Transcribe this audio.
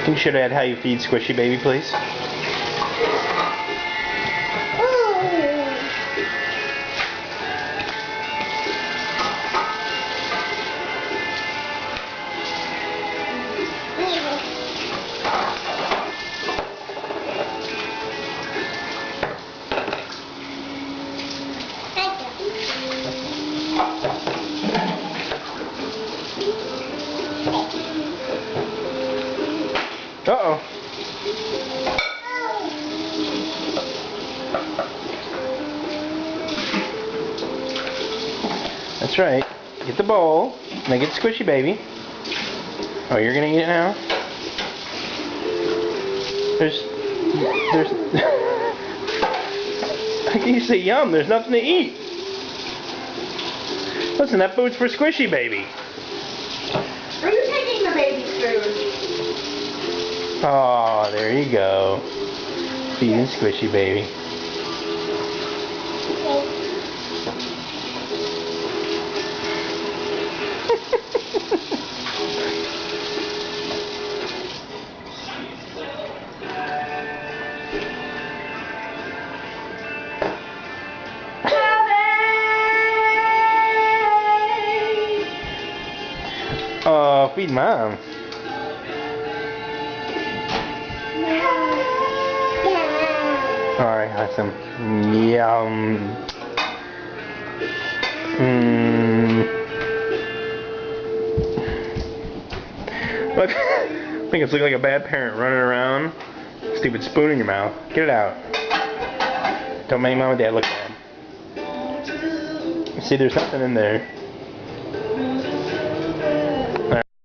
Can you show Dad how you feed Squishy Baby, please? Uh-oh. That's right. Get the bowl. Make it Squishy Baby. Oh, you're gonna eat it now? There's how can you say yum? There's nothing to eat. Listen, that food's for Squishy Baby. Are you taking the baby's food? Oh, there you go. Feeding Squishy Baby. Oh, feed Mom. Alright, have some yum. Look, I think it's looking like a bad parent running around. Stupid spoon in your mouth. Get it out. Don't make Mom and Dad look bad. See, there's nothing in there.